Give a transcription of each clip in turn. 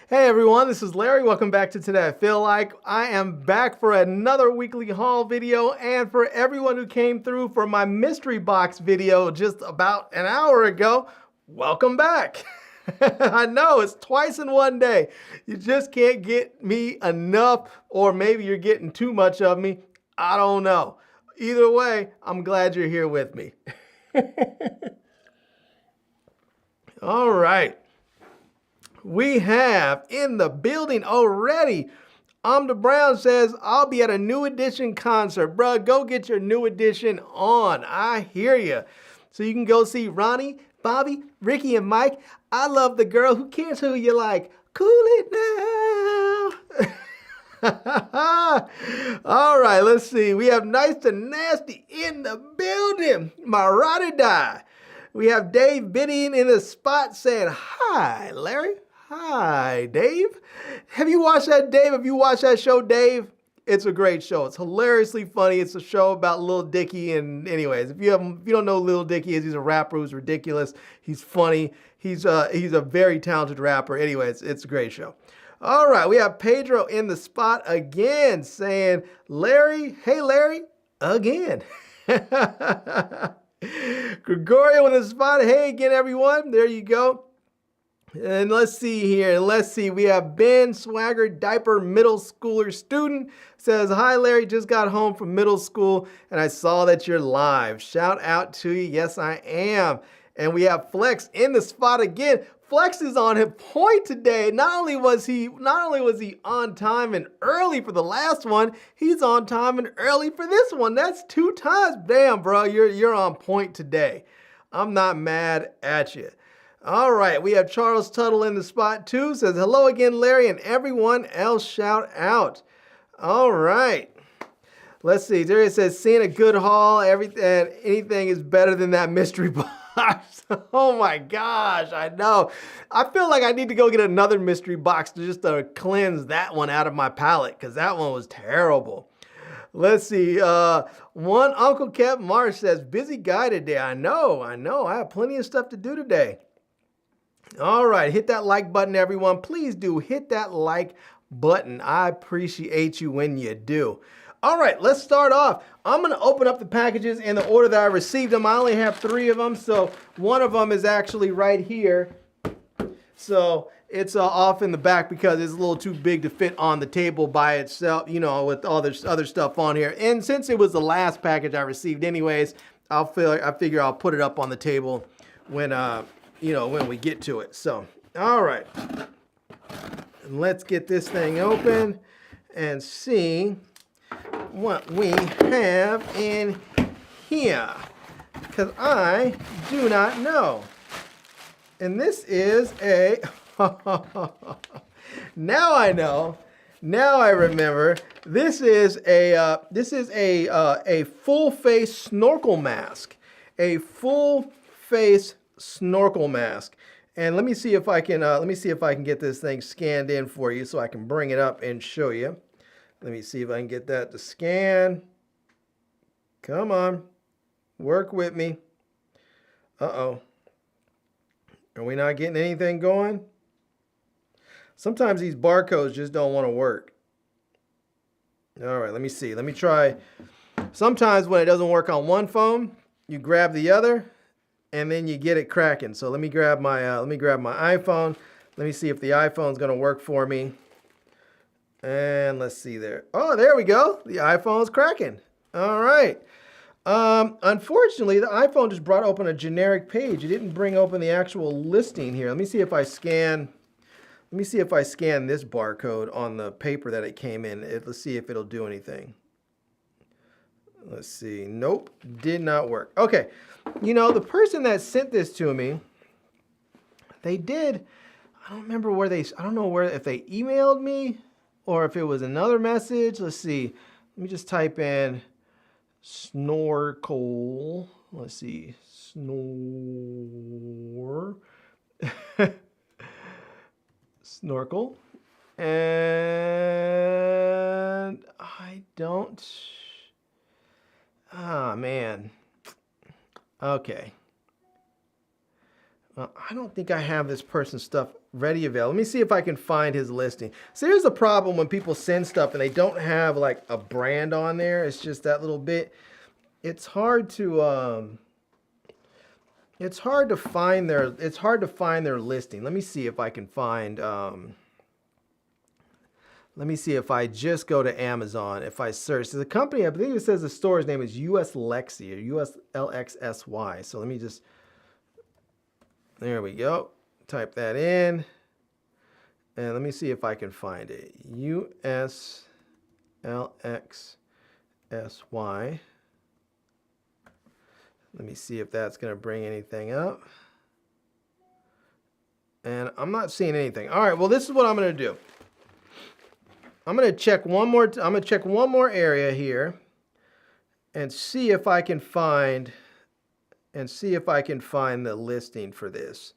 Hey everyone, this is Larry. Welcome back to Today I Feel Like. I am back for another weekly haul video, and for everyone who came through for my mystery box video just about an hour ago, welcome back. I know, it's twice in one day. You just can't get me enough, or maybe you're getting too much of me. I don't know. Either way, I'm glad you're here with me. All right. We have in the building already. Amda Brown says, I'll be at a New Edition concert. Bruh, go get your New Edition on. I hear you. So you can go see Ronnie, Bobby, Ricky, and Mike. I love the girl. Who cares who you like? Cool it now. All right, let's see. We have Nice to Nasty in the building. My ride or die. We have Dave bidding in the spot saying, hi, Larry. Hi, Dave. Have you watched that, Dave? Have you watched that show, Dave? It's a great show. It's hilariously funny. It's a show about Lil Dicky. And anyways, if you don't know who Lil Dicky is, he's a rapper who's ridiculous. He's funny. He's a very talented rapper. Anyways, it's a great show. All right, we have Pedro in the spot again saying, Larry, hey, Larry, again. Gregorio in the spot. Hey again, everyone. There you go. And let's see here. Let's see. We have Ben Swagger, diaper middle schooler student, says, hi, Larry. Just got home from middle school and I saw that you're live. Shout out to you. Yes, I am. And we have Flex in the spot again. Flex is on his point today. Not only was he on time and early for the last one, he's on time and early for this one. That's 2 times. Damn, bro, you're on point today. I'm not mad at you. All right, we have Charles Tuttle in the spot too. Says, hello again, Larry, and everyone else shout out. All right. Let's see. Jerry says, seeing a good haul, anything is better than that mystery box. Oh my gosh, I know. I feel like I need to go get another mystery box to cleanse that one out of my palate, because that one was terrible. Let's see. One Uncle Kev Marsh says, busy guy today. I know. I have plenty of stuff to do today. All right, hit that like button, everyone. Please do hit that like button. I appreciate you when you do. All right, let's start off. I'm going to open up the packages in the order that I received them. I only have 3 of them, so one of them is actually right here. So it's off in the back because it's a little too big to fit on the table by itself, you know, with all this other stuff on here. And since it was the last package I received anyways, I figure I'll put it up on the table when when we get to it. So, all right. And let's get this thing open and see what we have in here, because I do not know. And this is a now I know. Now I remember. This is a full face snorkel mask. A full face snorkel mask. And let me see if I can get this thing scanned in for you so I can bring it up and show you. Let me see if I can get that to scan. Come on. Work with me. Uh-oh. Are we not getting anything going? Sometimes these barcodes just don't want to work. All right, let me see. Let me try. Sometimes when it doesn't work on one phone, you grab the other and then you get it cracking. So let me grab my iPhone. Let me see if the iPhone's going to work for me. And let's see there. Oh, there we go. The iPhone's cracking. All right. Unfortunately, the iPhone just brought open a generic page. It didn't bring open the actual listing here. Let me see if I scan this barcode on the paper that it came in. Let's see if it'll do anything. Let's see. Nope, did not work. Okay. You know, the person that sent this to me, they did, I don't know if they emailed me or if it was another message. Let's see. Let me just type in snorkel. Let's see. Snorkel. And I don't. Ah, man. Okay. Well, I don't think I have this person's stuff ready available. Let me see if I can find his listing. So here's the problem when people send stuff and they don't have like a brand on there. It's just that little bit. It's hard to find their listing. Let me see if I can find let me see if I just go to Amazon. If I search, so the company, I believe it says the store's name is US Lexi or USLXSY. So let me just, there we go. Type that in. And let me see if I can find it. USLXSY. Let me see if that's going to bring anything up. And I'm not seeing anything. All right, well, this is what I'm going to do. I'm going to check one more area here and see if I can find the listing for this.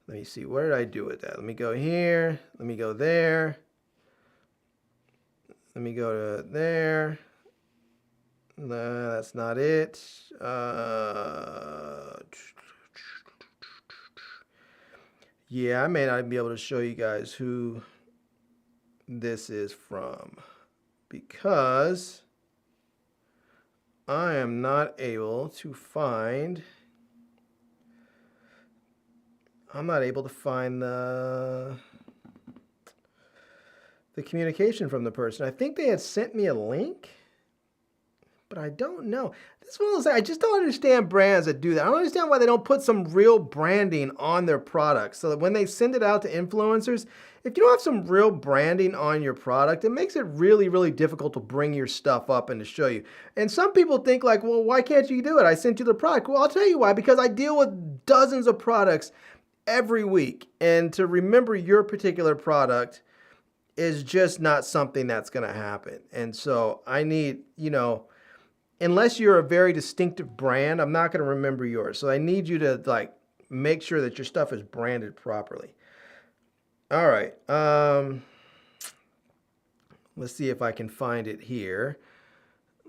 Let me see, where did I do with that? Let me go here, let me go there. Let me go to there. No, that's not it. Yeah, I may not be able to show you guys who this is from because I am not able to find the communication from the person. I think they had sent me a link, but I don't know. This is one of those, I just don't understand brands that do that. I don't understand why they don't put some real branding on their products so that when they send it out to influencers, if you don't have some real branding on your product, it makes it really, really difficult to bring your stuff up and to show you. And some people think like, well, why can't you do it? I sent you the product. Well, I'll tell you why, because I deal with dozens of products every week. And to remember your particular product is just not something that's going to happen. And so I need, unless you're a very distinctive brand, I'm not going to remember yours. So I need you to like make sure that your stuff is branded properly. All right. Let's see if I can find it here.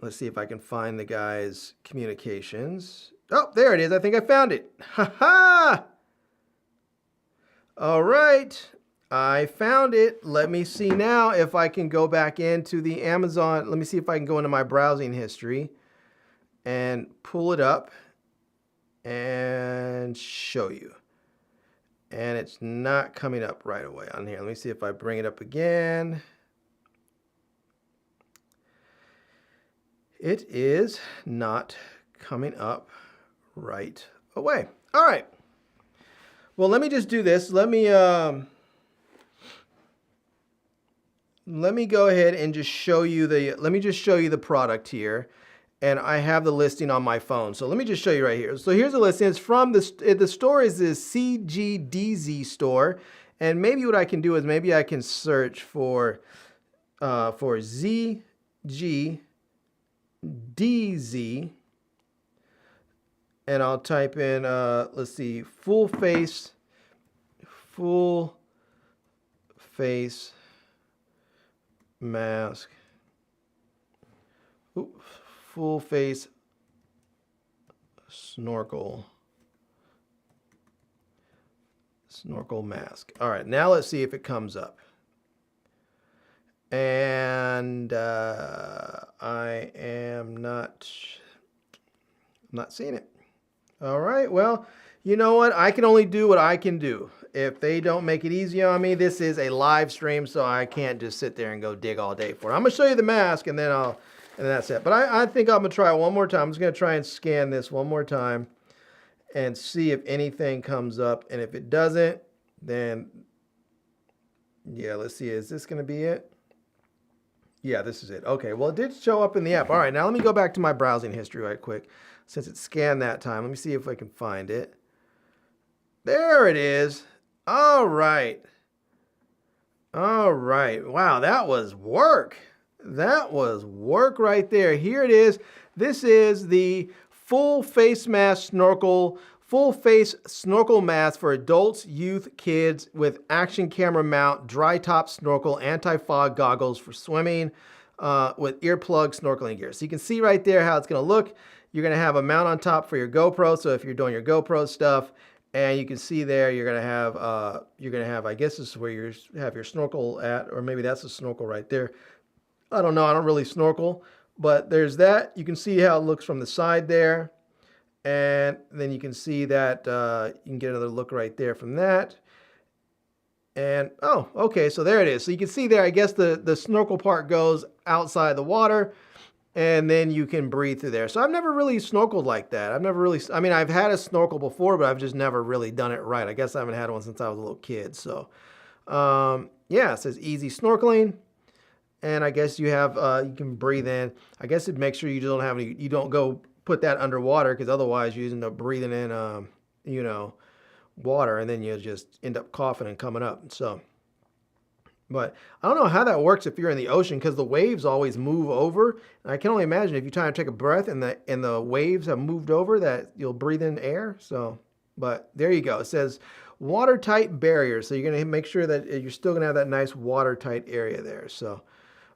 Let's see if I can find the guy's communications. Oh, there it is. I think I found it. Ha ha! All right. I found it. Let me see now if I can go back into the Amazon. Let me see if I can go into my browsing history and pull it up and show you. And it's not coming up right away on here. Let me see if I bring it up again. It is not coming up right away. All right. Well, let me just do this. Let me go ahead and just show you the product here. And I have the listing on my phone. So let me just show you right here. So here's the listing. It's from the store is this CGDZ store. And maybe what I can do is maybe I can search for ZGDZ. And I'll type in, let's see, full face mask. Oops. Full face snorkel mask. All right, now let's see if it comes up. And I am not seeing it. All right, well, you know what? I can only do what I can do. If they don't make it easy on me, this is a live stream, so I can't just sit there and go dig all day for it. I'm gonna show you the mask and then that's it. But I think I'm going to try it one more time. I'm just going to try and scan this one more time and see if anything comes up. And if it doesn't, then, yeah, let's see. Is this going to be it? Yeah, this is it. Okay, well, it did show up in the app. All right, now let me go back to my browsing history right quick. Since it scanned that time, let me see if I can find it. There it is. All right. All right. Wow, that was work. That was work right there. Here it is. This is the full face snorkel mask for adults, youth, kids with action camera mount, dry top snorkel, anti-fog goggles for swimming with earplug snorkeling gear. So you can see right there how it's going to look. You're going to have a mount on top for your GoPro. So if you're doing your GoPro stuff, And you can see there you're gonna have I guess this is where you have your snorkel at, or maybe that's a snorkel right there. I don't know. I don't really snorkel, but there's that. You can see how it looks from the side there, and then you can see that you can get another look right there from that. And oh, okay, so there it is. So you can see there, I guess the snorkel part goes outside the water, and then you can breathe through there. So I've never really snorkeled like that. I've never really, I mean, I've had a snorkel before, but I've just never really done it right. I guess I haven't had one since I was a little kid. So yeah, it says easy snorkeling. And I guess you have, you can breathe in. I guess it makes sure you don't have any, you don't go put that underwater, because otherwise you end up breathing in, you know, water, and then you just end up coughing and coming up. So, but I don't know how that works if you're in the ocean, because the waves always move over. And I can only imagine if you try to take a breath and the waves have moved over, that you'll breathe in air. So, but there you go. It says watertight barrier. So you're going to make sure that you're still going to have that nice watertight area there. So,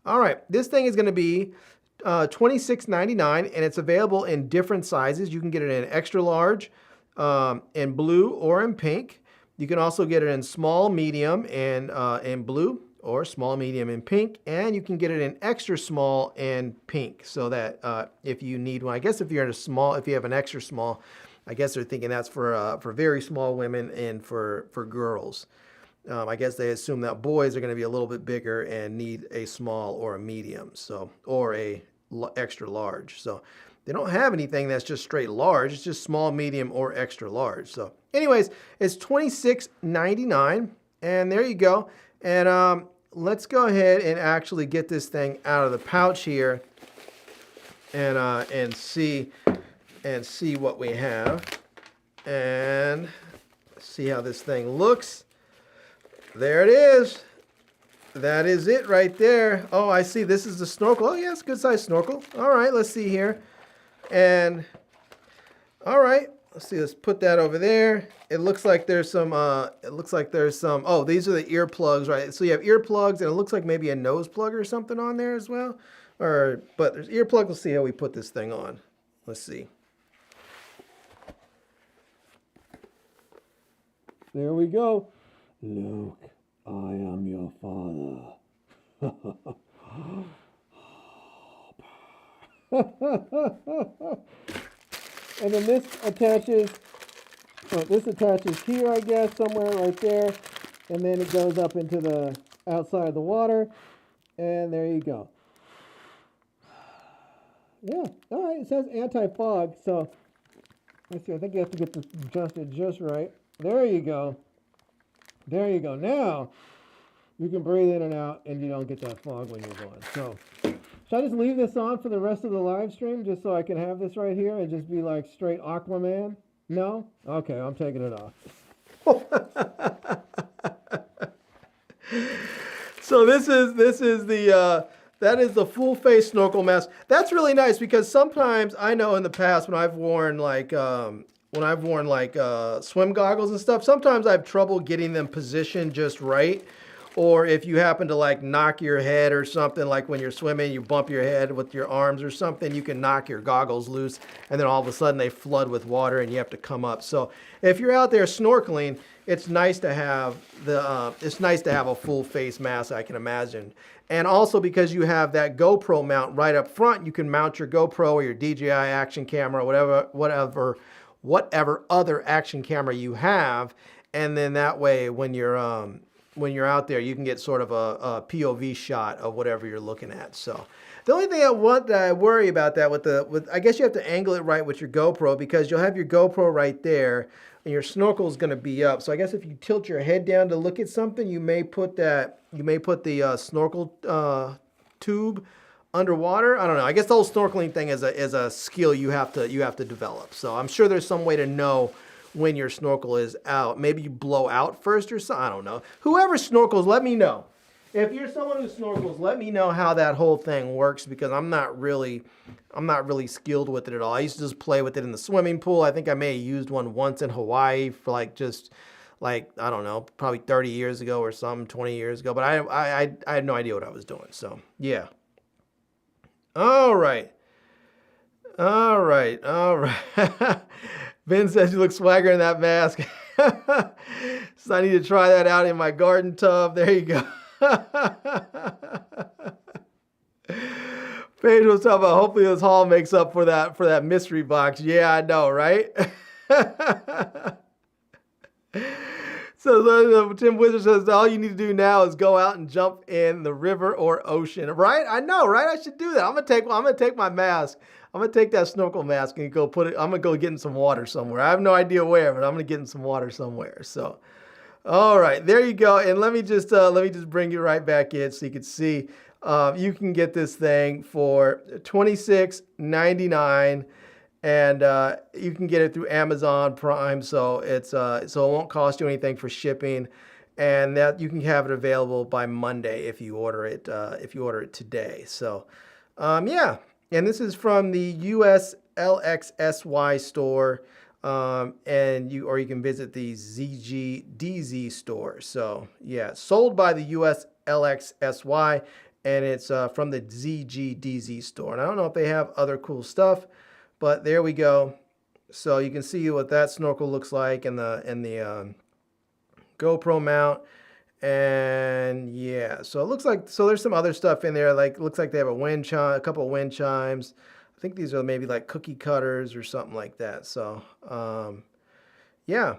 all right, this thing is going to be $26.99, and it's available in different sizes. You can get it in extra large, in blue, or in pink. You can also get it in small, medium, and in blue, or small, medium, and pink. And you can get it in extra small and pink, so that if you need one, I guess if you're in a small, if you have an extra small, I guess they're thinking that's for very small women and for girls. I guess they assume that boys are going to be a little bit bigger and need a small or a medium, so, or a extra large. So they don't have anything that's just straight large. It's just small, medium, or extra large. So anyways, it's $26.99, and there you go. And let's go ahead and actually get this thing out of the pouch here, and see what we have, and see how this thing looks. There it is. That is it right there. Oh, I see. This is the snorkel. Oh, yeah, it's a good sized snorkel. All right, let's see here. And all right, let's see. Let's put that over there. It looks like there's some. Oh, these are the earplugs, right? So you have earplugs, and it looks like maybe a nose plug or something on there as well. But there's earplugs. Let's see how we put this thing on. Let's see. There we go. Luke, I am your father. And then this attaches here, I guess, somewhere right there. And then it goes up into the outside of the water. And there you go. Yeah, all right, it says anti-fog. So, let's see, I think you have to get this adjusted just right. There you go. There you go. Now, you can breathe in and out, and you don't get that fog when you're going. So, should I just leave this on for the rest of the live stream, just so I can have this right here and just be like straight Aquaman? No? Okay, I'm taking it off. So this is the that is the full face snorkel mask. That's really nice, because sometimes I know in the past when I've worn like swim goggles and stuff, sometimes I have trouble getting them positioned just right. Or if you happen to like knock your head or something, like when you're swimming, you bump your head with your arms or something, you can knock your goggles loose, and then all of a sudden they flood with water and you have to come up. So if you're out there snorkeling, it's nice to have a full face mask, I can imagine. And also because you have that GoPro mount right up front, you can mount your GoPro or your DJI action camera, whatever other action camera you have, and then that way when you're out there, you can get sort of a POV shot of whatever you're looking at. So the only thing I worry about that I guess you have to angle it right with your GoPro, because you'll have your GoPro right there and your snorkel is going to be up. So I guess if you tilt your head down to look at something, you may put the snorkel tube underwater. I don't know. I guess the whole snorkeling thing is a skill you have to develop. So I'm sure there's some way to know when your snorkel is out. Maybe you blow out first or something. I don't know. Whoever snorkels, let me know. If you're someone who snorkels, let me know how that whole thing works, because I'm not really skilled with it at all. I used to just play with it in the swimming pool. I think I may have used one once in Hawaii for I don't know, probably 30 years ago or something, 20 years ago. But I had no idea what I was doing. So yeah. All right. Ben says you look swagger in that mask. So I need to try that out in my garden tub. There you go. Paige was talking about hopefully this haul makes up for that mystery box. Yeah, I know, right? So Tim Wizard says all you need to do now is go out and jump in the river or ocean. Right? I know, right? I should do that. I'm gonna take my mask. I'm gonna take that snorkel mask and go put it. I'm gonna go get in some water somewhere. I have no idea where, but I'm gonna get in some water somewhere. So, all right, there you go. And let me just bring you right back in so you can see. You can get this thing for $26.99. And you can get it through Amazon Prime, so it won't cost you anything for shipping, and that you can have it available by Monday if you order it today. So yeah, and this is from the US LXSY store, and you can visit the ZGDZ store. So yeah, sold by the US LXSY, and it's from the ZGDZ store. And I don't know if they have other cool stuff. But there we go. So you can see what that snorkel looks like and the GoPro mount. And yeah, so it looks like, so there's some other stuff in there. Like, looks like they have a couple of wind chimes. I think these are maybe like cookie cutters or something like that. So yeah,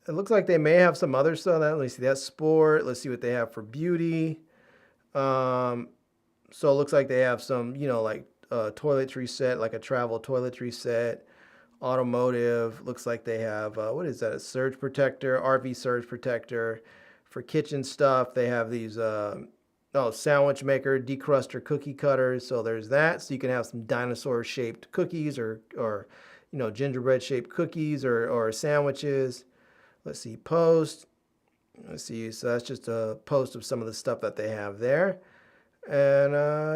it looks like they may have some other stuff. Let me see, that's sport. Let's see what they have for beauty. So it looks like they have some, like toiletry set, like a travel toiletry set. Automotive, looks like they have, what is that, a surge protector, RV surge protector. For kitchen stuff, they have these, sandwich maker, decruster cookie cutters. So there's that. So you can have some dinosaur-shaped cookies or gingerbread-shaped cookies or sandwiches. Let's see, post. Let's see, so that's just a post of some of the stuff that they have there. And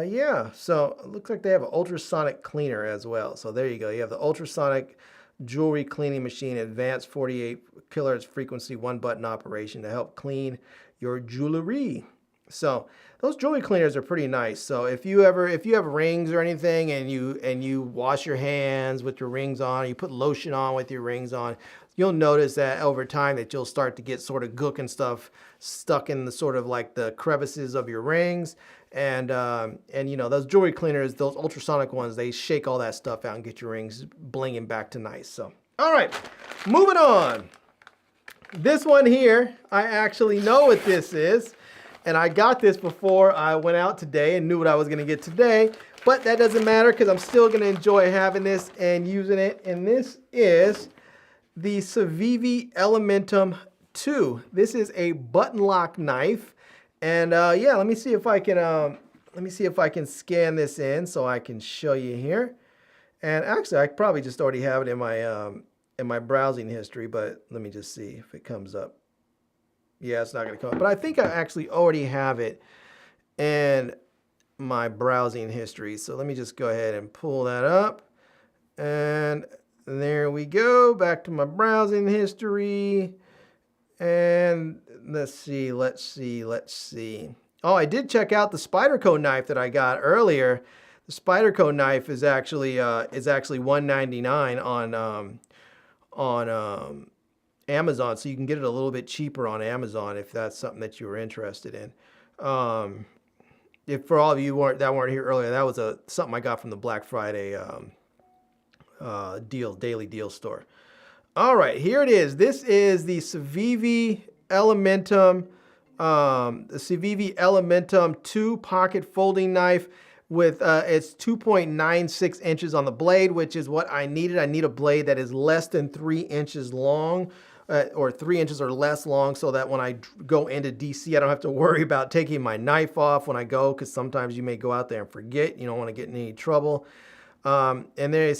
yeah, so it looks like they have an ultrasonic cleaner as well. So there you go. You have the ultrasonic jewelry cleaning machine, advanced 48 kHz frequency, one button operation to help clean your jewelry. So those jewelry cleaners are pretty nice. So if you have rings or anything and you wash your hands with your rings on, you put lotion on with your rings on, you'll notice that over time that you'll start to get sort of gook and stuff stuck in the sort of like the crevices of your rings. And those jewelry cleaners, those ultrasonic ones, they shake all that stuff out and get your rings blinging back to nice. So, all right, moving on. This one here, I actually know what this is. And I got this before I went out today and knew what I was going to get today. But that doesn't matter because I'm still going to enjoy having this and using it. And this is the Civivi Elementum 2. This is a button lock knife. And yeah, let me see if I can scan this in so I can show you here. And actually, I probably just already have it in my browsing history, but let me just see if it comes up. Yeah, it's not going to come up. But I think I actually already have it in my browsing history. So let me just go ahead and pull that up. And there we go. Back to my browsing history. And let's see. Oh, I did check out the Spyderco knife that I got earlier. The Spyderco knife is actually $199 on Amazon, so you can get it a little bit cheaper on Amazon if that's something that you were interested in. If for all of you that weren't here earlier, that was something I got from the Black Friday daily deal store. All right, here it is. This is the Civivi Elementum, 2 pocket folding knife with it's 2.96 inches on the blade, which is what I needed. I need a blade that is less than 3 inches long, or 3 inches or less long, so that when I go into DC, I don't have to worry about taking my knife off when I go, because sometimes you may go out there and forget. You don't want to get in any trouble. And there it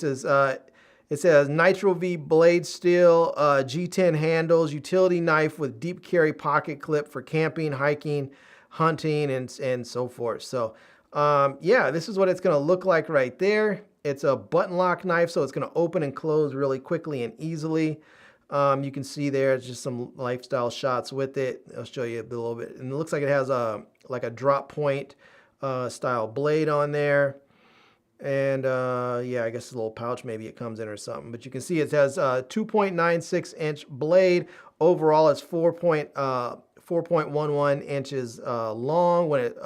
says Nitro V blade steel, G10 handles, utility knife with deep carry pocket clip for camping, hiking, hunting, and so forth. So yeah, this is what it's going to look like right there. It's a button lock knife, so it's going to open and close really quickly and easily. You can see there, it's just some lifestyle shots with it. I'll show you a little bit. And it looks like it has like a drop point style blade on there. And yeah, I guess a little pouch maybe it comes in or something. But you can see it has a 2.96 inch blade, overall it's 4.11 inches long when it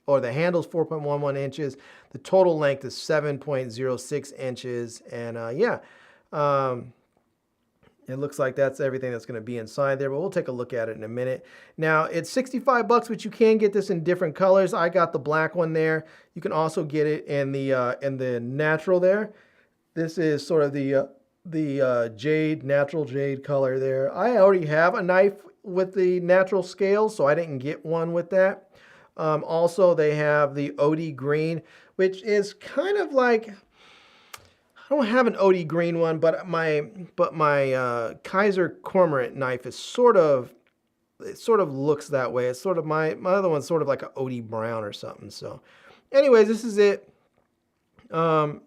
or the handle's 4.11 inches. The total length is 7.06 inches, and it looks like that's everything that's going to be inside there, but we'll take a look at it in a minute. Now, it's 65 bucks, but you can get this in different colors. I got the black one there. You can also get it in the natural there. This is sort of the natural jade color there. I already have a knife with the natural scales, so I didn't get one with that. Also, they have the OD green, which is kind of like, I don't have an OD green one, but my Kaiser Cormorant knife is sort of looks that way. It's sort of my other one's sort of like an OD brown or something. So anyways, this is it. And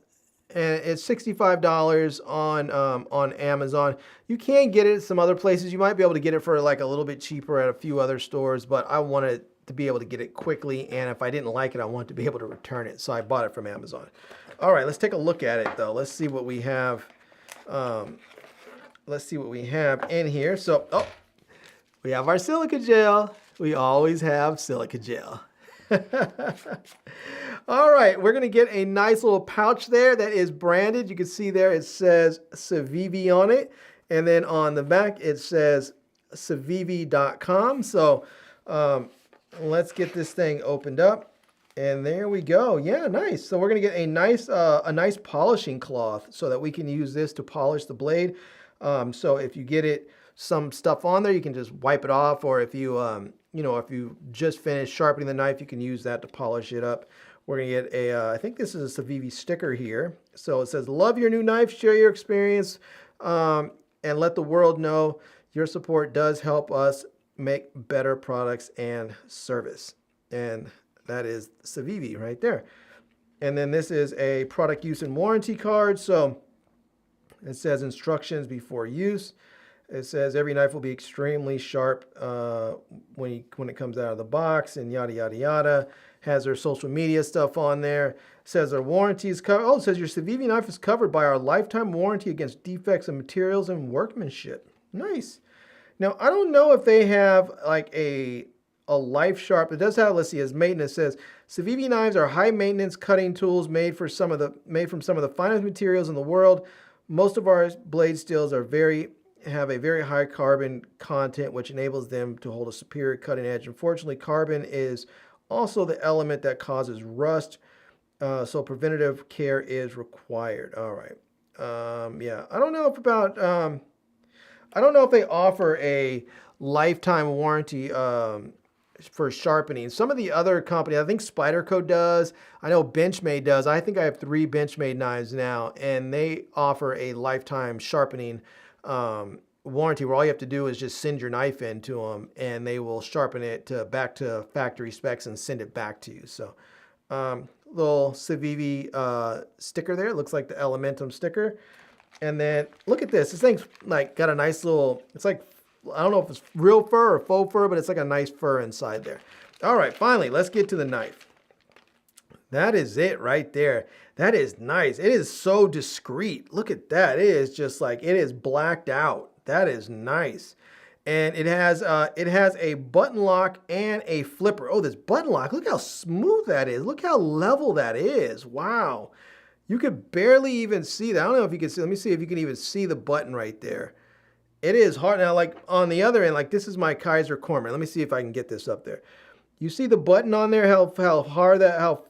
it's $65 on Amazon. You can get it at some other places. You might be able to get it for like a little bit cheaper at a few other stores, but I wanted to be able to get it quickly, and if I didn't like it, I wanted to be able to return it, so I bought it from Amazon. All right, let's take a look at it though. Let's see what we have. Let's see what we have in here. So, we have our silica gel. We always have silica gel. All right, we're gonna get a nice little pouch there that is branded. You can see there it says Civivi on it, and then on the back it says civivi.com. So let's get this thing opened up, and there we go. Yeah, nice. So we're gonna get a nice polishing cloth so that we can use this to polish the blade. So if you get some stuff on there, you can just wipe it off, or if you if you just finished sharpening the knife, you can use that to polish it up. We're gonna get I think this is a Civivi sticker here. So it says, "Love your new knife, share your experience, and let the world know your support does help us make better products and service." And that is Civivi right there. And then this is a product use and warranty card. So it says instructions before use. It says every knife will be extremely sharp when it comes out of the box, and yada, yada, yada. Has their social media stuff on there. It says their warranty is covered. Oh, it says your Civivi knife is covered by our lifetime warranty against defects in materials and workmanship. Nice. Now, I don't know if they have like a life sharp. It does have, let's see, as maintenance says, Civivi knives are high maintenance cutting tools made from some of the finest materials in the world. Most of our blade steels have a very high carbon content, which enables them to hold a superior cutting edge. Unfortunately, carbon is also the element that causes rust, so preventative care is required. All right. Yeah, I don't know if they offer a lifetime warranty for sharpening. Some of the other companies, I think Spyderco does. I know Benchmade does. I think I have 3 Benchmade knives now, and they offer a lifetime sharpening warranty where all you have to do is just send your knife in to them, and they will sharpen it back to factory specs and send it back to you. So little Civivi sticker there. It looks like the Elementum sticker. And then look at this. This thing's like got a nice little, it's like, I don't know if it's real fur or faux fur, but it's like a nice fur inside there. All right, finally, let's get to the knife. That is it right there. That is nice. It is so discreet. Look at that. It is just like, it is blacked out. That is nice. And it has a button lock and a flipper. Oh, this button lock, look how smooth that is. Look how level that is. Wow. You could barely even see that. I don't know if you can see. Let me see if you can even see the button right there. It is hard. Now, like on the other end, like this is my Kaiser Cormorant. Let me see if I can get this up there. You see the button on there, how hard that, how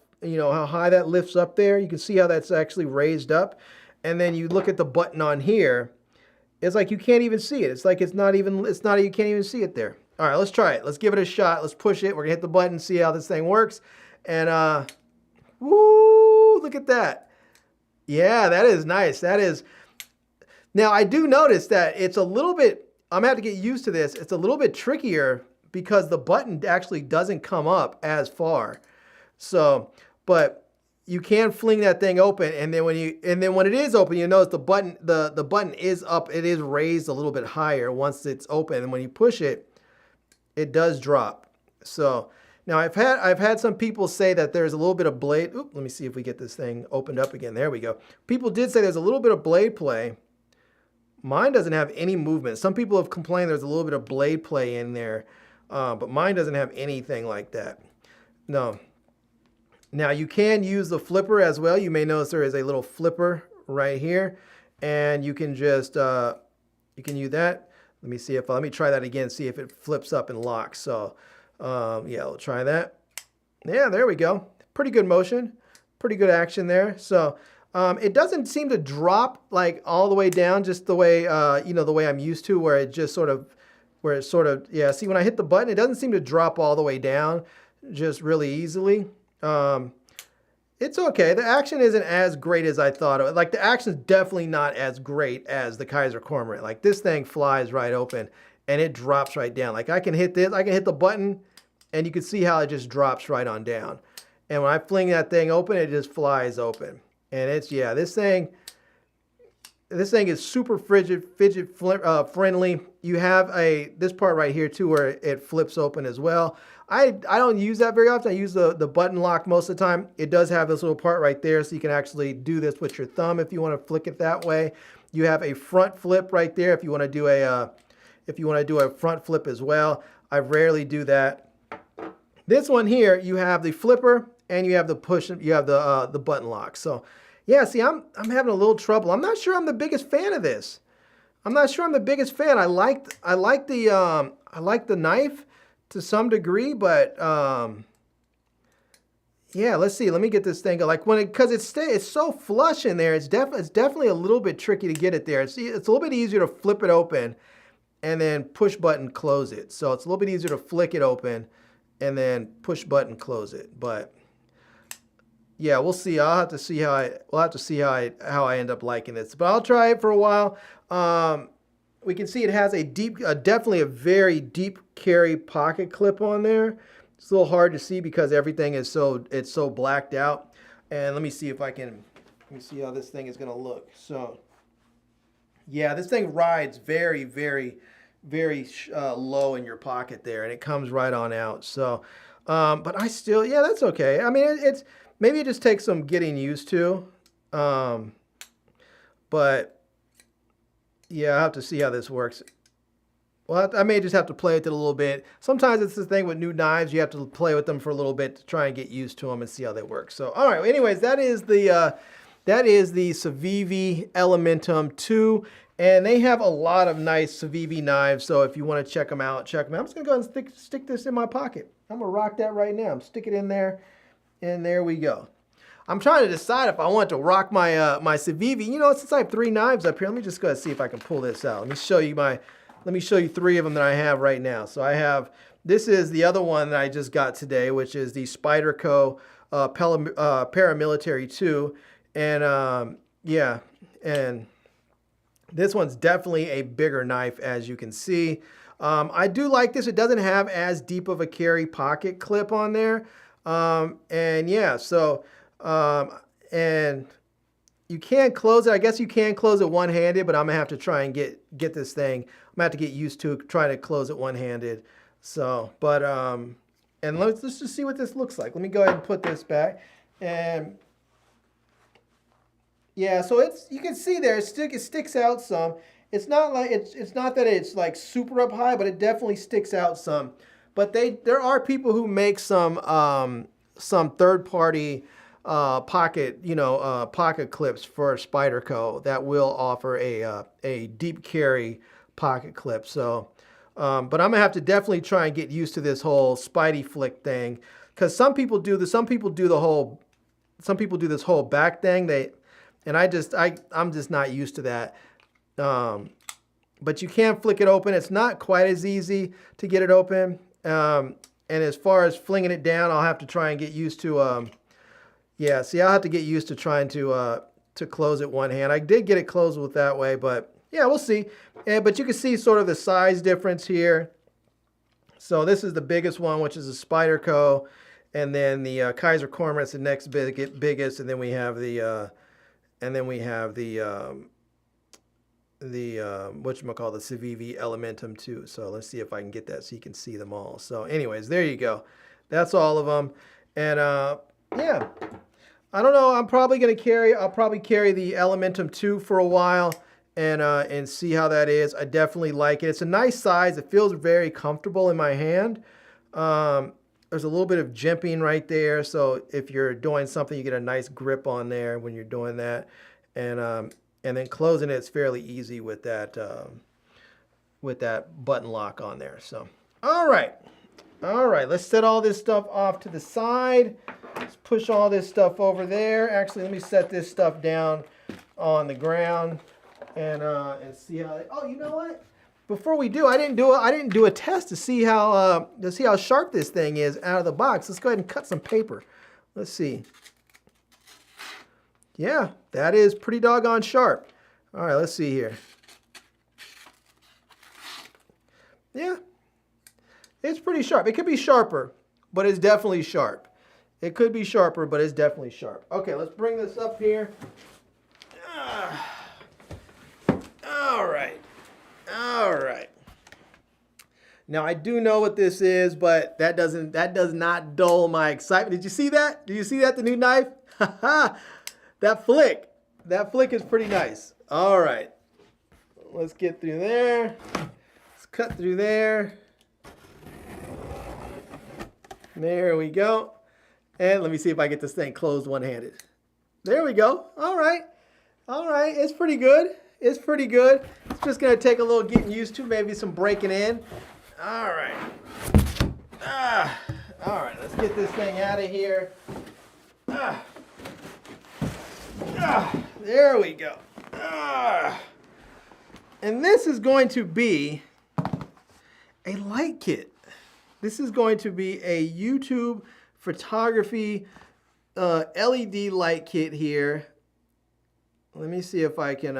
high that lifts up there? You can see how that's actually raised up. And then you look at the button on here. It's like you can't even see it. It's like you can't even see it there. All right, let's try it. Let's give it a shot. Let's push it. We're gonna hit the button, see how this thing works. And woo, look at that. Yeah, that is nice. That is. Now I do notice that it's a little bit, I'm gonna have to get used to this. It's a little bit trickier because the button actually doesn't come up as far. So, but you can fling that thing open, and then when it is open, you notice the button is up. It is raised a little bit higher once it's open, and when you push it, it does drop. So now I've had some people say that there's a little bit of blade. Oop, let me see if we get this thing opened up again. There we go. People did say there's a little bit of blade play Mine doesn't have any movement. Some people have complained there's a little bit of blade play in there, but mine doesn't have anything like that. No. Now you can use the flipper as well. You may notice there is a little flipper right here, and you can just you can use that. Let me see if let me try that again. See if it flips up and locks. So yeah, we'll try that. Yeah, there we go. Pretty good motion, pretty good action there. So it doesn't seem to drop like all the way down, just the way you know, the way I'm used to, where it just sort of, yeah. See, when I hit the button, it doesn't seem to drop all the way down, just really easily. It's okay. The action isn't as great as I thought. Like the action is definitely not as great as the Kaiser Cormorant. Like this thing flies right open and it drops right down. Like I can hit this, I can hit the button and you can see how it just drops right on down. And when I fling that thing open, it just flies open. And it's, yeah, this thing is super fidget friendly. You have this part right here too where it flips open as well. I don't use that very often. I use the button lock most of the time. It does have this little part right there, so you can actually do this with your thumb if you want to flick it that way. You have a front flip right there if you want to do a front flip as well. I rarely do that. This one here, you have the flipper and you have the push. You have the button lock. So yeah, see, I'm having a little trouble. I'm not sure I'm the biggest fan of this. I'm not sure I'm the biggest fan. I like the knife to some degree, but yeah, let's see. Let me get this thing like because it's so flush in there. It's definitely a little bit tricky to get it there. See, it's a little bit easier to flip it open and then push button close it. So it's a little bit easier to flick it open and then push button close it. But yeah, we'll see. We'll have to see how I end up liking this. But I'll try it for a while. We can see it has definitely a very deep carry pocket clip on there. It's a little hard to see because everything is so blacked out. And let me see how this thing is going to look. So yeah, this thing rides very, very, very low in your pocket there, and it comes right on out. So, but I still, yeah, that's okay. I mean, maybe it just takes some getting used to. But yeah, I'll have to see how this works. Well, I may just have to play with it a little bit. Sometimes it's the thing with new knives. You have to play with them for a little bit to try and get used to them and see how they work. So, all right. Anyways, that is the Civivi Elementum 2. And they have a lot of nice Civivi knives. So if you want to check them out, check them out. I'm just going to go ahead and stick this in my pocket. I'm going to rock that right now. Stick it in there. And there we go. I'm trying to decide if I want to rock my my Civivi. You know, since I have 3 knives up here, let me just go ahead and see if I can pull this out. Let me show you 3 of them that I have right now. So I have, this is the other one that I just got today, which is the Spyderco Paramilitary 2. And yeah, and this one's definitely a bigger knife, as you can see. I do like this. It doesn't have as deep of a carry pocket clip on there. And yeah, so and you can close it. I guess you can close it one-handed, but I'm gonna have to try and get this thing. I'm gonna have to get used to trying to close it one-handed. So, but and let's just see what this looks like. Let me go ahead and put this back. And yeah, so you can see there, it sticks out some. It's not like it's not that it's like super up high, but it definitely sticks out some. But there are people who make some third-party pocket clips for Spyderco that will offer a deep carry pocket clip. So, but I'm gonna have to definitely try and get used to this whole Spidey flick thing, because some people do this whole back thing. I'm just not used to that. But you can flick it open. It's not quite as easy to get it open. And as far as flinging it down, I'll have to try and get used to, yeah, see, I'll have to get used to trying to close it one hand. I did get it closed with that way, but yeah, we'll see. But you can see sort of the size difference here. So this is the biggest one, which is a Spyderco, and then the Kaiser Cormorant's the next biggest, and then we have the whatchamacallit, the Civivi Elementum 2. So let's see if I can get that so you can see them all. So anyways, there you go. That's all of them. And yeah, I don't know. I'll probably carry the Elementum 2 for a while. and see how that is. I definitely like it. It's a nice size. It feels very comfortable in my hand. There's a little bit of jimping right there, so if you're doing something, you get a nice grip on there when you're doing that. And then closing it's fairly easy with that button lock on there. So, all right, let's set all this stuff off to the side. Let's push all this stuff over there. Actually, let me set this stuff down on the ground and see how. Oh, you know what? Before we do, I didn't do a test to see how sharp this thing is out of the box. Let's go ahead and cut some paper. Let's see. Yeah, that is pretty doggone sharp. All right, let's see here. Yeah, it's pretty sharp. It could be sharper, but it's definitely sharp. It could be sharper, but it's definitely sharp. Okay, let's bring this up here. All right. Now I do know what this is, but that does not dull my excitement. Did you see that? Did you see that, the new knife? That flick is pretty nice. All right. Let's get through there. Let's cut through there. There we go. And let me see if I get this thing closed one-handed. There we go. All right. It's pretty good. It's just going to take a little getting used to, maybe some breaking in. All right. All right, let's get this thing out of here. There we go. And this is going to be a light kit. This is going to be a YouTube photography LED light kit here. Let me see if I can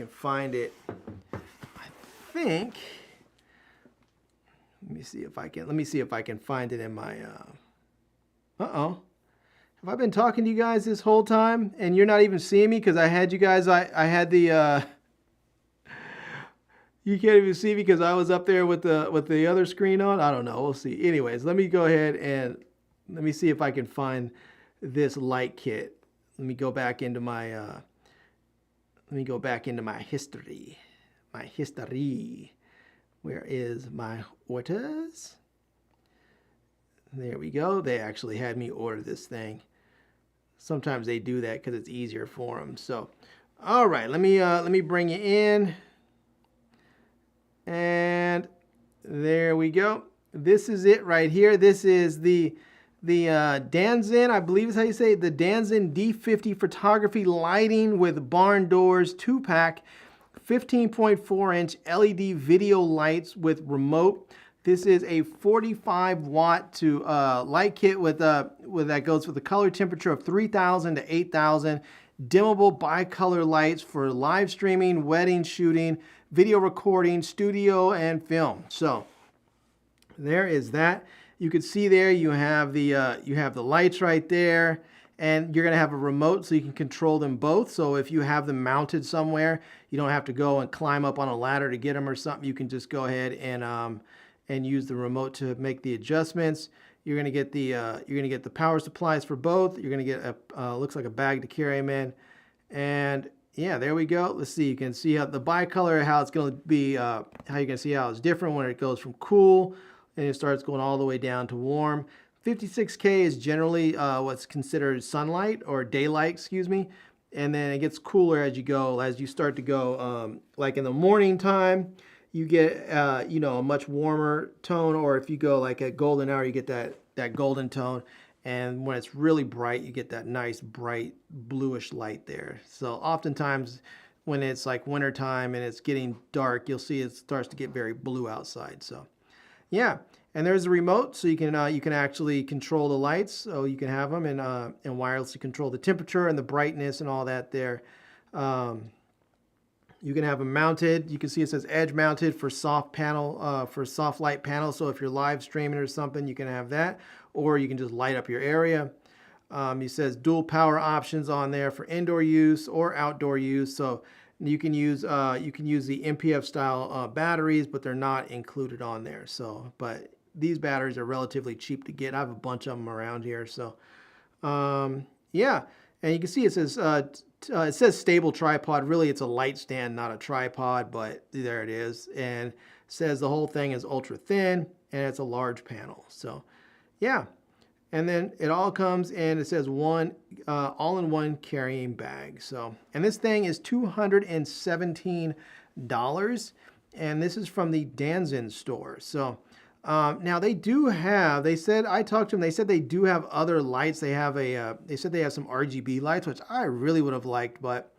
find it. I think. Let me see if I can find it in my uh-oh. Have I been talking to you guys this whole time and you're not even seeing me because I had you guys I had the you can't even see me because I was up there with the other screen on. I don't know. We'll see. Anyways, let me go ahead and let me see if I can find this light kit. Let me go back into my history. My history. Where is my orders? There we go. They actually had me order this thing. Sometimes they do that because it's easier for them. So, all right, let me bring you in. And there we go. This is it right here. This is the Danzen, I believe is how you say it, the Danzen D50 photography lighting with barn doors 2-pack, 15.4-inch LED video lights with remote. This is a 45 watt to light kit with that goes with a color temperature of 3,000 to 8,000. Dimmable bicolor lights for live streaming, wedding shooting, video recording, studio, and film. So there is that. You can see there you have the lights right there, and you're going to have a remote so you can control them both. So if you have them mounted somewhere, you don't have to go and climb up on a ladder to get them or something. You can just go ahead and use the remote to make the adjustments. You're going to get the power supplies for both. You're going to get a looks like a bag to carry them in, and yeah, there we go. Let's see. You can see how the bicolor, how it's going to be, how you can see how it's different when it goes from cool and it starts going all the way down to warm. 56K is generally what's considered sunlight or daylight, excuse me. And then it gets cooler as you go, as you start to go, like in the morning time, you get, a much warmer tone, or if you go like at golden hour, you get that golden tone. And when it's really bright, you get that nice bright bluish light there. So oftentimes when it's like winter time and it's getting dark, you'll see it starts to get very blue outside. So yeah, and there's a remote, so you can actually control the lights. So you can have them and wirelessly control the temperature and the brightness and all that there. You can have them mounted. You can see it says edge mounted for soft panel, for soft light panel. So if you're live streaming or something, you can have that, or you can just light up your area. It says dual power options on there for indoor use or outdoor use. So you can use the MPF style batteries, but they're not included on there. So, but these batteries are relatively cheap to get. I have a bunch of them around here. So, yeah. And you can see it says stable tripod. Really, it's a light stand, not a tripod, but there it is. And it says the whole thing is ultra thin, and it's a large panel. So, yeah. And then it all comes in, it says all-in-one carrying bag. So, and this thing is $217. And this is from the Danzen store. So, now they do have, I talked to them, they said they do have other lights. They have they said they have some RGB lights, which I really would have liked, but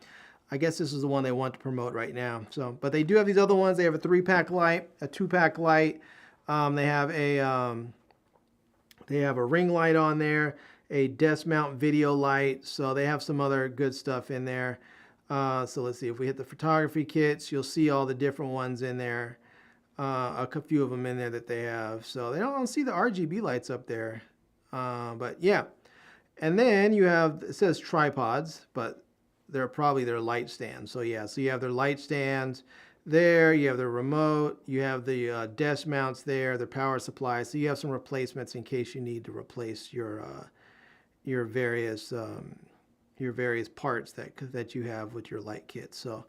I guess this is the one they want to promote right now. So, but they do have these other ones. They have a 3-pack light, a 2-pack light. They have a ring light on there, a desk mount video light. So they have some other good stuff in there. So let's see, if we hit the photography kits, you'll see all the different ones in there. A few of them in there that they have. So they don't see the RGB lights up there. But yeah. And then you have, it says tripods, but they're probably their light stands. So yeah, so you have their light stands there. You have their remote. You have the desk mounts there, their power supply. So you have some replacements in case you need to replace your various parts that you have with your light kit. So,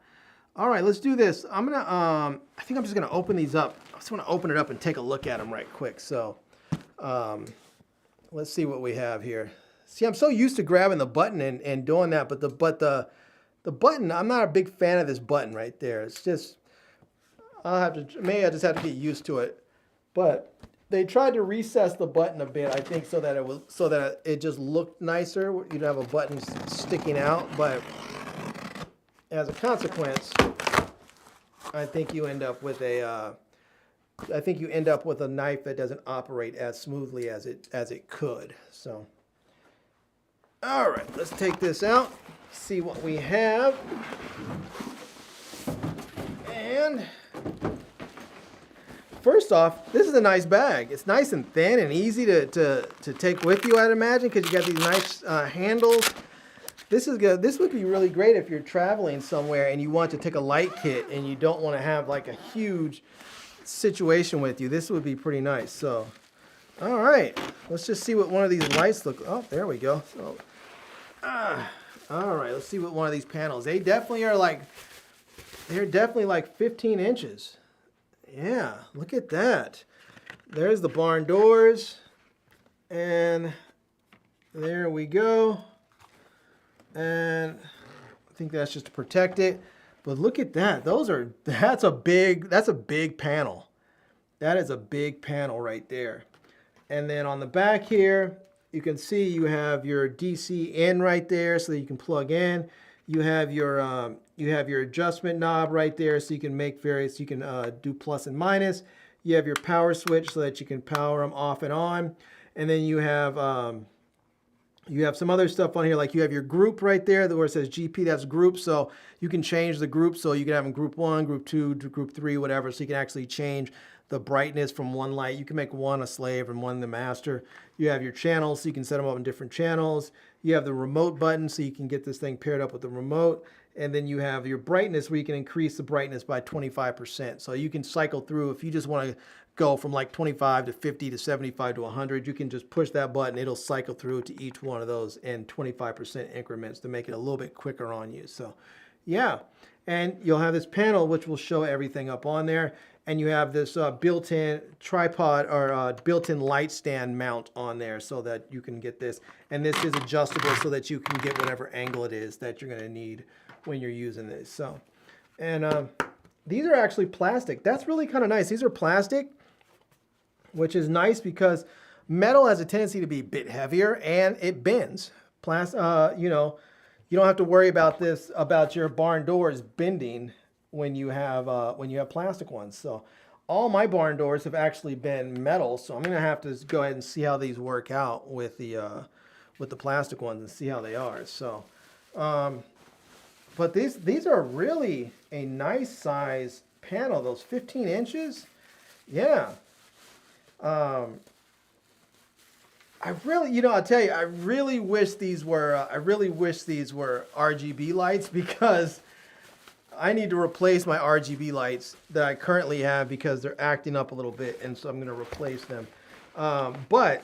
all right, let's do this. I'm gonna, I think I'm just gonna open these up. I just want to open it up and take a look at them right quick. So, let's see what we have here. See, I'm so used to grabbing the button and doing that, but the button, I'm not a big fan of this button right there. It's just, maybe I just have to get used to it. But they tried to recess the button a bit, I think, so that it just looked nicer. You don't have a button sticking out, but as a consequence, I think you end up with a knife that doesn't operate as smoothly as it could. So, all right, let's take this out, see what we have, and first off, this is a nice bag. It's nice and thin and easy to take with you, I'd imagine, because you got these nice handles. This is good. This would be really great if you're traveling somewhere and you want to take a light kit and you don't want to have like a huge situation with you. This would be pretty nice. So, all right, let's just see what one of these lights look. Oh, there we go. So, all right, let's see what one of these panels. They're definitely like 15 inches. Yeah, look at that. There's the barn doors, and there we go. And I think that's just to protect it. But look at that. That's a big panel. That is a big panel right there. And then on the back here, you can see you have your DC in right there so that you can plug in. You have your adjustment knob right there so you can make various, you can do plus and minus. You have your power switch so that you can power them off and on. And then you have some other stuff on here, like you have your group right there where it says GP, that's group. So you can change the group. So you can have them group 1, group 2, group 3, whatever. So you can actually change the brightness from one light. You can make one a slave and one the master. You have your channels, so you can set them up in different channels. You have the remote button, so you can get this thing paired up with the remote. And then you have your brightness, where you can increase the brightness by 25%. So you can cycle through. If you just want to go from like 25 to 50 to 75 to 100, you can just push that button. It'll cycle through to each one of those in 25% increments to make it a little bit quicker on you. So, yeah. And you'll have this panel, which will show everything up on there. And you have this built-in tripod or built-in light stand mount on there so that you can get this. And this is adjustable so that you can get whatever angle it is that you're going to need when you're using this. So, and these are actually plastic. That's really kind of nice. These are plastic, which is nice because metal has a tendency to be a bit heavier and it bends. You know, you don't have to worry about your barn doors bending when you have plastic ones. So all my barn doors have actually been metal. So I'm gonna have to go ahead and see how these work out with the plastic ones and see how they are. So, but these are really a nice size panel. Those 15 inches, yeah. I really, I'll tell you, I really wish these were RGB lights, because I need to replace my RGB lights that I currently have because they're acting up a little bit, and so I'm going to replace them. But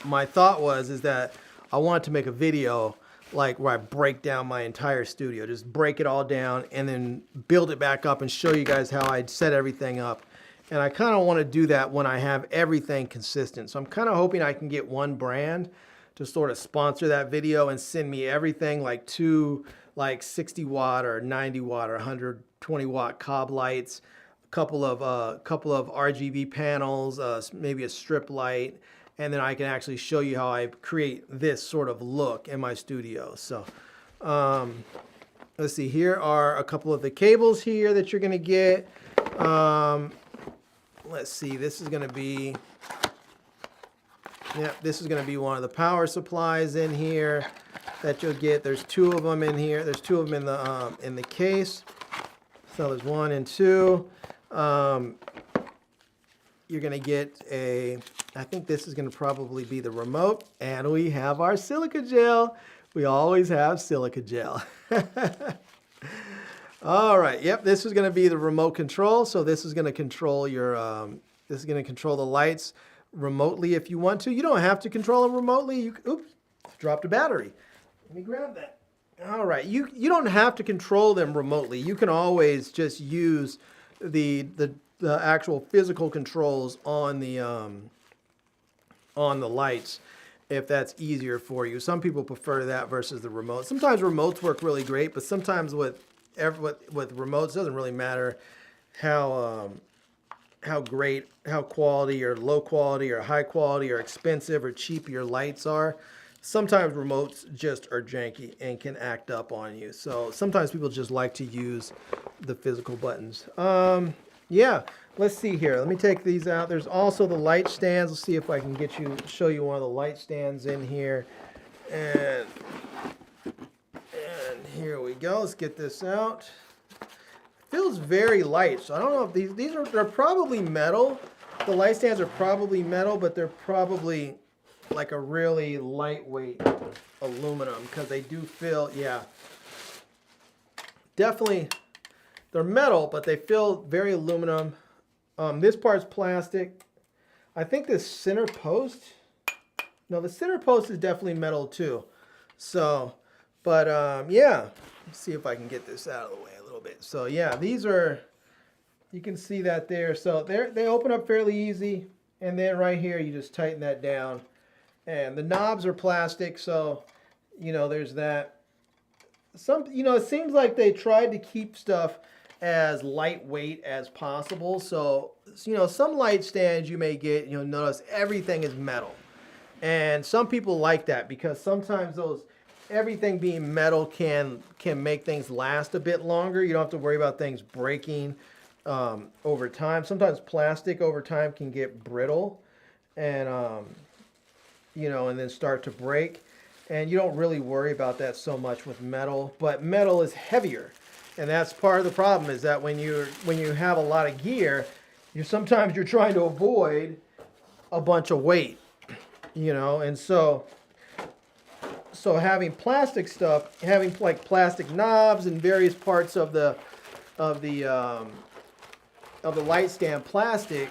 my thought is that I wanted to make a video like where I break down my entire studio, just break it all down and then build it back up and show you guys how I'd set everything up. And I kind of want to do that when I have everything consistent. So I'm kind of hoping I can get one brand to sort of sponsor that video and send me everything, like two like 60 watt or 90 watt or 120 watt cob lights, a couple of RGB panels, maybe a strip light, and then I can actually show you how I create this sort of look in my studio. So let's see, here are a couple of the cables here that you're gonna get. Let's see, this is gonna be, yeah, this is gonna be one of the power supplies in here that you'll get. There's two of them in here. There's two of them in the case. So there's one and two. You're gonna get a, I think this is gonna probably be the remote, and we have our silica gel. We always have silica gel. All right, yep, this is gonna be the remote control. So this is gonna control your, this is gonna control the lights remotely if you want to. You don't have to control them remotely. You, oops, dropped a battery. Let me grab that. All right, you don't have to control them remotely. You can always just use the actual physical controls on the lights if that's easier for you. Some people prefer that versus the remote. Sometimes remotes work really great, but sometimes with remotes, it doesn't really matter how great, how quality or low quality or high quality or expensive or cheap your lights are. Sometimes remotes just are janky and can act up on you. So sometimes people just like to use the physical buttons. Yeah, let's see here. Let me take these out. There's also the light stands. Let's see if I can show you one of the light stands in here. And here we go. Let's get this out. It feels very light. So I don't know if they're probably metal. The light stands are probably metal, but they're probably like a really lightweight aluminum because they do feel, yeah, definitely. They're metal, but they feel very aluminum. This part's plastic. I think this center post, no, the center post is definitely metal too. So, but yeah, let's see if I can get this out of the way a little bit. So yeah, these are, you can see that there. So they open up fairly easy. And then right here, you just tighten that down. And the knobs are plastic, so, you know, there's that. It seems like they tried to keep stuff as lightweight as possible. So, some light stands you may get, you'll notice everything is metal. And some people like that because sometimes everything being metal can make things last a bit longer. You don't have to worry about things breaking over time. Sometimes plastic over time can get brittle and, and then start to break. And you don't really worry about that so much with metal, but metal is heavier. And that's part of the problem, is that when you have a lot of gear, sometimes you're trying to avoid a bunch of weight, and so having plastic stuff, having like plastic knobs and various parts of the light stand plastic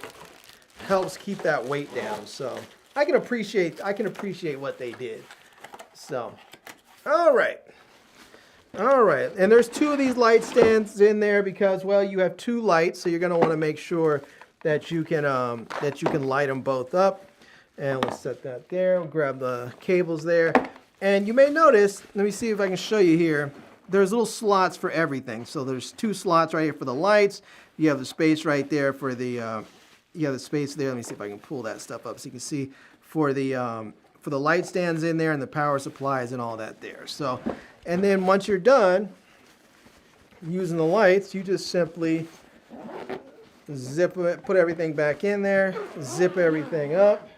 helps keep that weight down. So I can appreciate what they did. So, all right. And there's two of these light stands in there because, well, you have two lights, so you're going to want to make sure that you can light them both up. And we'll set that there. We'll grab the cables there. And you may notice, let me see if I can show you here, there's little slots for everything. So there's two slots right here for the lights. You have the space right there for the space there. Let me see if I can pull that stuff up so you can see for the light stands in there and the power supplies and all that there. So, and then once you're done using the lights, you just simply zip it, put everything back in there, zip everything up.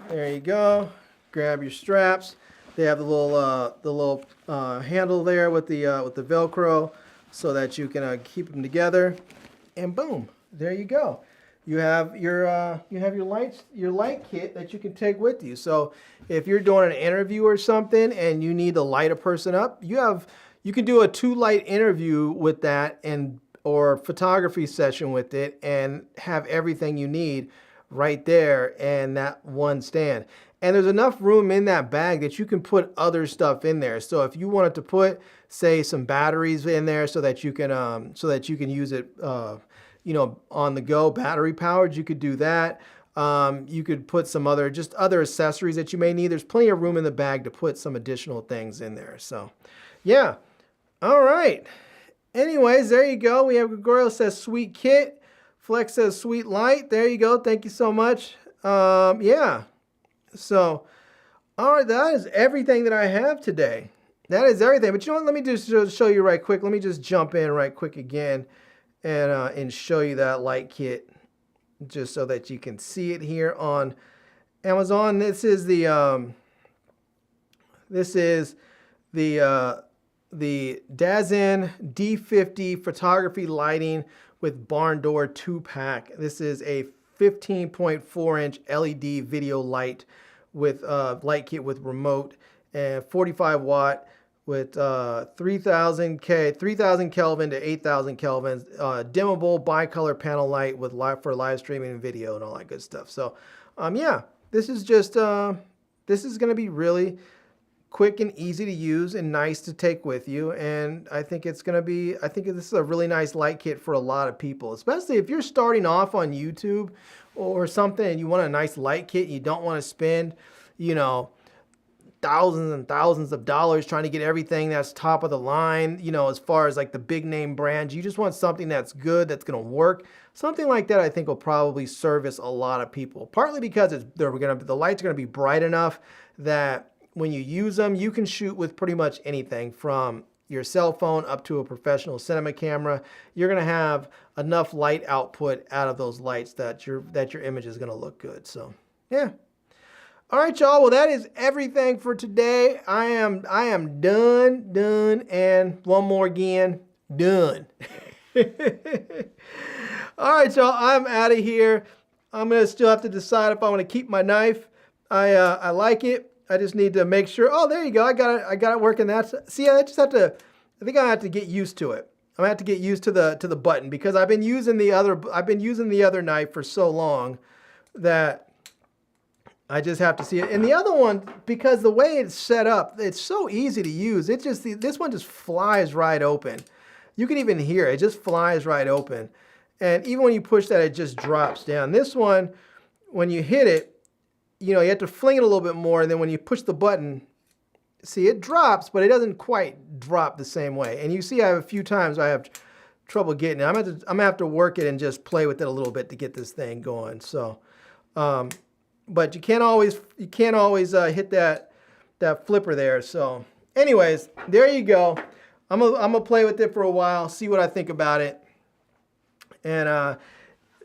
There you go. Grab your straps. They have the little handle there with the Velcro so that you can keep them together. And boom, there you go. You have your light kit that you can take with you. So if you're doing an interview or something and you need to light a person up, you can do a 2-light interview with that or photography session with it and have everything you need right there and that one stand. And there's enough room in that bag that you can put other stuff in there. So if you wanted to put, say, some batteries in there so that you can use it, you know, on the go, battery powered, you could do that. You could put some other accessories that you may need. There's plenty of room in the bag to put some additional things in there. So, yeah. All right. Anyways, there you go. We have Gregorio says sweet kit. Flex says sweet light. There you go. Thank you so much. Yeah. So, all right, that is everything that I have today. That is everything. But you know what? Let me just show you right quick. Let me just jump in right quick again and show you that light kit just so that you can see it here on Amazon. This is the Dazen D50 photography lighting with barn door 2-pack. This is a 15.4-inch LED video light with light kit with remote and 45 watt with 3000 Kelvin to 8000 Kelvin, dimmable bicolor panel light with for live streaming and video and all that good stuff. So, yeah, this is just this is going to be really quick and easy to use and nice to take with you. And I think it's going to be, I think this is a really nice light kit for a lot of people, especially if you're starting off on YouTube or something and you want a nice light kit. You don't want to spend, you know, thousands and thousands of dollars trying to get everything that's top of the line, you know, as far as like the big name brands. You just want something that's good, that's going to work. Something like that I think will probably service a lot of people, partly because the lights are going to be bright enough that when you use them, you can shoot with pretty much anything from your cell phone up to a professional cinema camera. You're going to have enough light output out of those lights that your image is going to look good. So, yeah. All right, y'all. Well, that is everything for today. I am done, and one more again, done. All right, y'all. I'm out of here. I'm gonna still have to decide if I want to keep my knife. I like it. I just need to make sure. Oh, there you go. I got it working. See, I just have to. I think I have to get used to it. I'm gonna have to get used to the button because I've been using the other knife for so long that I just have to see it. And the other one, because the way it's set up, it's so easy to use. This one just flies right open. You can even hear it. It just flies right open. And even when you push that, it just drops down. This one, when you hit it, you know, you have to fling it a little bit more, and then when you push the button, see, it drops, but it doesn't quite drop the same way. And you see, I have a few times I have trouble getting it. I'm gonna have to work it and just play with it a little bit to get this thing going. So, but you can't always hit that flipper there. So, anyways, there you go. I'm gonna play with it for a while, see what I think about it, and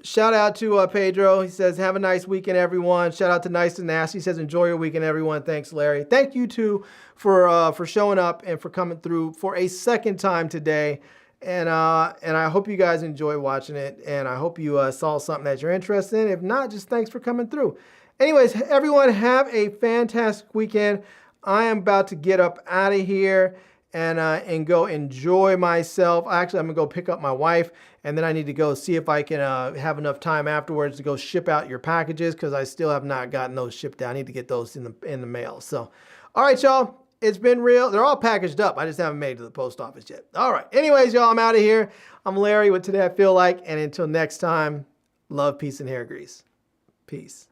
shout out to Pedro. He says, have a nice weekend, everyone. Shout out to Nice and Nasty. He says, enjoy your weekend, everyone. Thanks, Larry. Thank you, too, for showing up and for coming through for a second time today. And I hope you guys enjoy watching it. And I hope you saw something that you're interested in. If not, just thanks for coming through. Anyways, everyone, have a fantastic weekend. I am about to get up out of here and go enjoy myself. Actually, I'm going to go pick up my wife, and then I need to go see if I can have enough time afterwards to go ship out your packages because I still have not gotten those shipped out. I need to get those in the mail. So, all right, y'all. It's been real. They're all packaged up. I just haven't made it to the post office yet. All right. Anyways, y'all, I'm out of here. I'm Larry with Today I Feel Like, and until next time, love, peace, and hair grease. Peace.